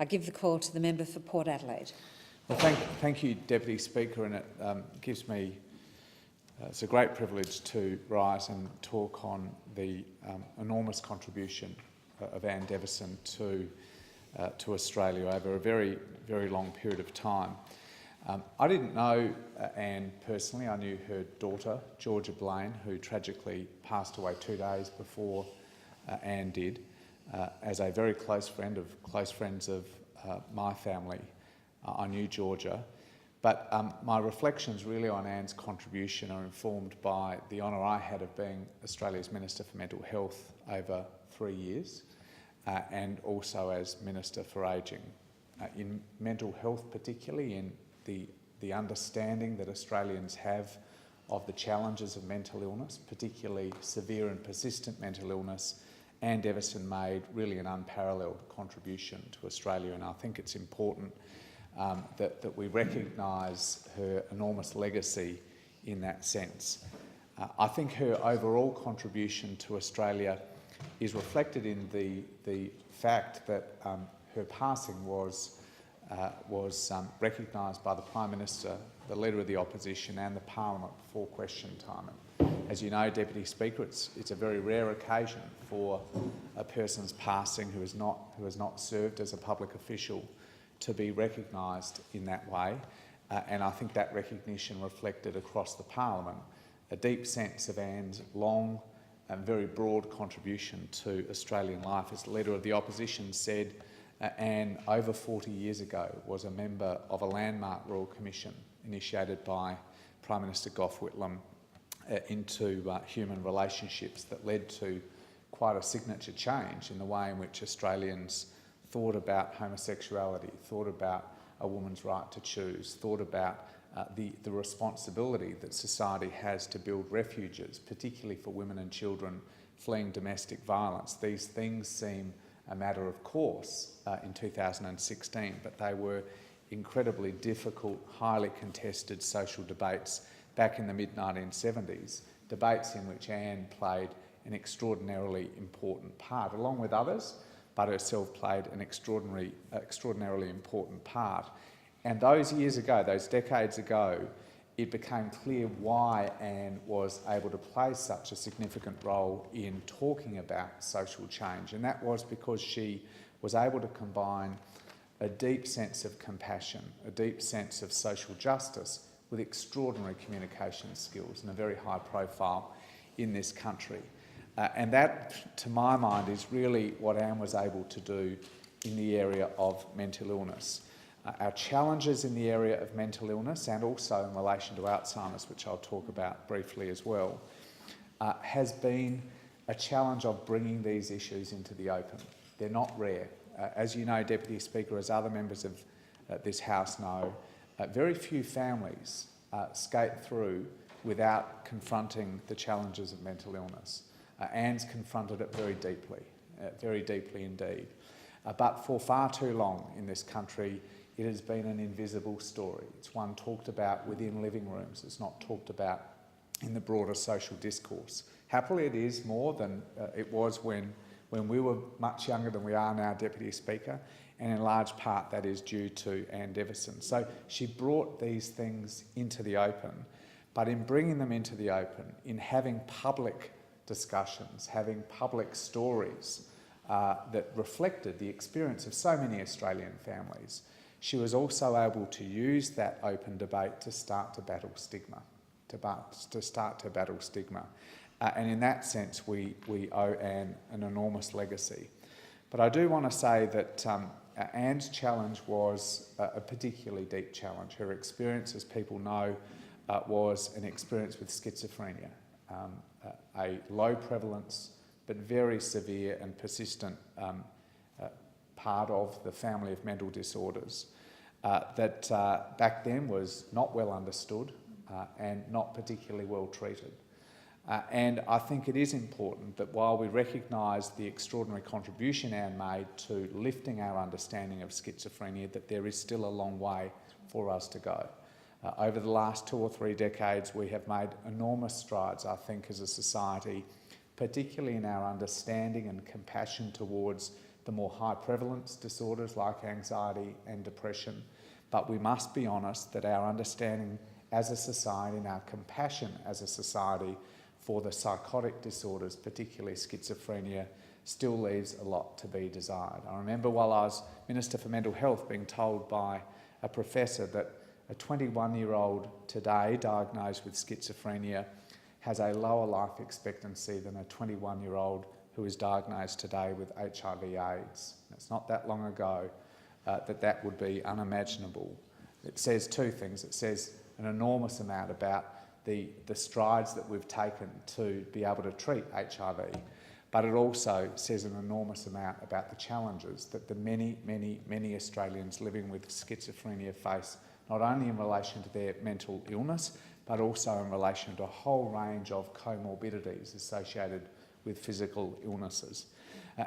I give the call to the member for Port Adelaide. Well, thank you, Deputy Speaker, and it gives me, it's a great privilege to rise and talk on the enormous contribution of Anne Deveson to Australia over a very, very long period of time. I didn't know Anne personally. I knew her daughter, Georgia Blaine, who tragically passed away 2 days before Anne did, as a very close friends of my family. I knew Georgia, but my reflections really on Anne's contribution are informed by the honour I had of being Australia's Minister for Mental Health over 3 years, and also as Minister for Ageing. In mental health particularly, in the understanding that Australians have of the challenges of mental illness, particularly severe and persistent mental illness, Anne Deveson made really an unparalleled contribution to Australia, and I think it's important that we recognise her enormous legacy in that sense. I think her overall contribution to Australia is reflected in the fact that her passing was recognised by the Prime Minister, the Leader of the Opposition and the Parliament before question time. As you know, Deputy Speaker, it's a very rare occasion for a person's passing who has not served as a public official to be recognised in that way, and I think that recognition reflected across the Parliament a deep sense of Anne's long and very broad contribution to Australian life. As the Leader of the Opposition said, Anne, over 40 years ago, was a member of a landmark Royal Commission initiated by Prime Minister Gough Whitlam into human relationships that led to quite a signature change in the way in which Australians thought about homosexuality, thought about a woman's right to choose, thought about the responsibility that society has to build refuges, particularly for women and children fleeing domestic violence. These things seem a matter of course in 2016, but they were incredibly difficult, highly contested social debates back in the mid-1970s, debates in which Anne played an extraordinarily important part, along with others, but herself played an extraordinarily important part. And those years ago, those decades ago, it became clear why Anne was able to play such a significant role in talking about social change, and that was because she was able to combine a deep sense of compassion, a deep sense of social justice with extraordinary communication skills and a very high profile in this country. And that, to my mind, is really what Anne was able to do in the area of mental illness. Our challenges in the area of mental illness, and also in relation to Alzheimer's, which I'll talk about briefly as well, has been a challenge of bringing these issues into the open. They're not rare. As you know, Deputy Speaker, as other members of this House know, very few families skate through without confronting the challenges of mental illness. Anne's confronted it very deeply indeed. But for far too long in this country, it has been an invisible story. It's one talked about within living rooms. It's not talked about in the broader social discourse. Happily, it is more than it was when we were much younger than we are now, Deputy Speaker, and in large part that is due to Anne Deveson. So she brought these things into the open, but in bringing them into the open, in having public discussions, having public stories that reflected the experience of so many Australian families, she was also able to use that open debate to start to battle stigma, and in that sense we owe Anne an enormous legacy. But I do want to say that Anne's challenge was a particularly deep challenge. Her experience, as people know, was an experience with schizophrenia, a low prevalence but very severe and persistent part of the family of mental disorders that back then was not well understood and not particularly well treated. And I think it is important that while we recognise the extraordinary contribution Anne made to lifting our understanding of schizophrenia, that there is still a long way for us to go. Over the last 2 or 3 decades, we have made enormous strides, I think, as a society, particularly in our understanding and compassion towards the more high prevalence disorders like anxiety and depression. But we must be honest that our understanding as a society and our compassion as a society for the psychotic disorders, particularly schizophrenia, still leaves a lot to be desired. I remember while I was Minister for Mental Health being told by a professor that a 21-year-old today diagnosed with schizophrenia has a lower life expectancy than a 21-year-old who is diagnosed today with HIV/AIDS. It's not that long ago that would be unimaginable. It says two things. It says an enormous amount about the strides that we've taken to be able to treat HIV, but it also says an enormous amount about the challenges that the many Australians living with schizophrenia face, not only in relation to their mental illness, but also in relation to a whole range of comorbidities associated with physical illnesses.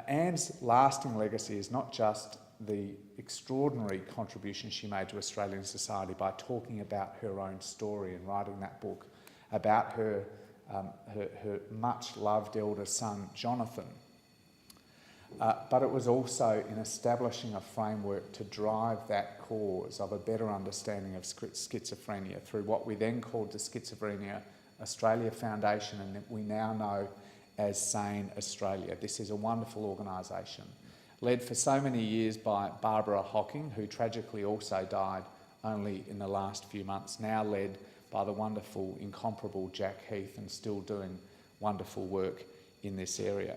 Anne's lasting legacy is not just the extraordinary contribution she made to Australian society by talking about her own story and writing that book about her much-loved elder son, Jonathan, but it was also in establishing a framework to drive that cause of a better understanding of schizophrenia through what we then called the Schizophrenia Australia Foundation, and that we now know as Sane Australia. This is a wonderful organisation, led for so many years by Barbara Hocking, who tragically also died only in the last few months, now led by the wonderful, incomparable Jack Heath, and still doing wonderful work in this area.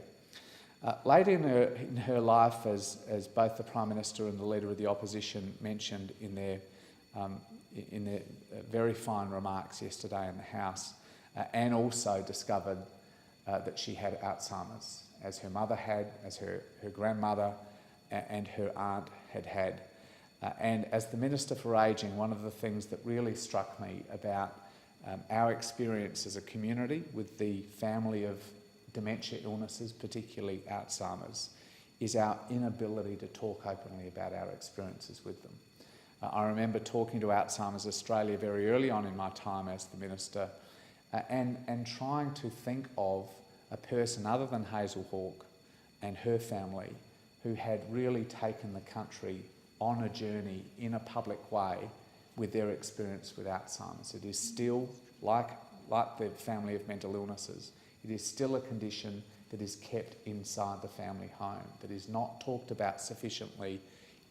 Later in her life, as both the Prime Minister and the Leader of the Opposition mentioned in their very fine remarks yesterday in the House, Anne also discovered that she had Alzheimer's, as her mother had, as her grandmother and her aunt had had. And as the Minister for Ageing, one of the things that really struck me about our experience as a community with the family of dementia illnesses, particularly Alzheimer's, is our inability to talk openly about our experiences with them. I remember talking to Alzheimer's Australia very early on in my time as the Minister and trying to think of a person other than Hazel Hawke and her family who had really taken the country on a journey in a public way with their experience with Alzheimer's. It is still, like the family of mental illnesses, it is still a condition that is kept inside the family home, that is not talked about sufficiently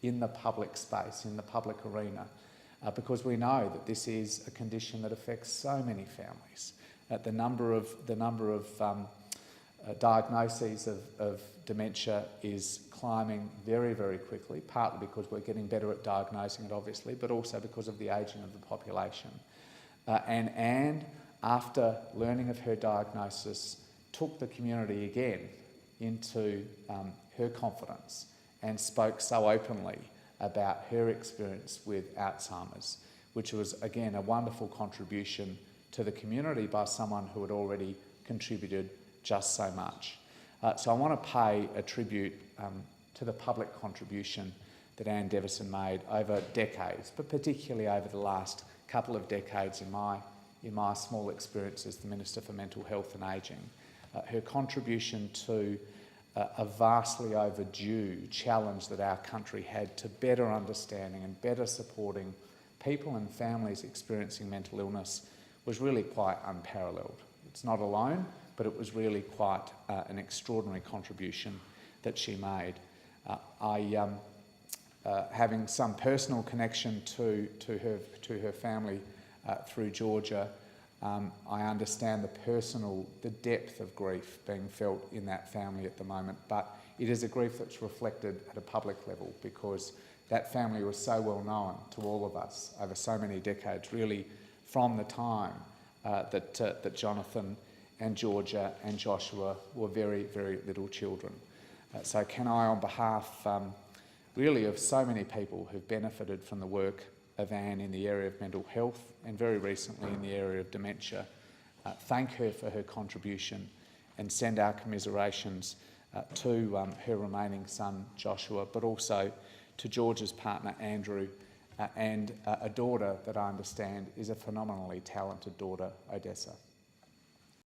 in the public space, in the public arena, because we know that this is a condition that affects so many families. The number of diagnoses of dementia is climbing very, very quickly, partly because we're getting better at diagnosing it, obviously, but also because of the ageing of the population. And Anne, after learning of her diagnosis, took the community again into her confidence and spoke so openly about her experience with Alzheimer's, which was, again, a wonderful contribution to the community by someone who had already contributed just so much. So I want to pay a tribute to the public contribution that Anne Deveson made over decades, but particularly over the last couple of decades in my small experience as the Minister for Mental Health and Ageing. Her contribution to a vastly overdue challenge that our country had to better understanding and better supporting people and families experiencing mental illness was really quite unparalleled. It's not alone, but it was really quite an extraordinary contribution that she made. Having some personal connection to her family through Georgia, I understand the depth of grief being felt in that family at the moment, but it is a grief that's reflected at a public level because that family was so well known to all of us over so many decades, really from the time that Jonathan and Georgia and Joshua were very, very little children. So can I, on behalf really of so many people who've benefited from the work of Anne in the area of mental health and very recently in the area of dementia, thank her for her contribution and send our commiserations to her remaining son Joshua, but also to George's partner Andrew and a daughter that I understand is a phenomenally talented daughter, Odessa.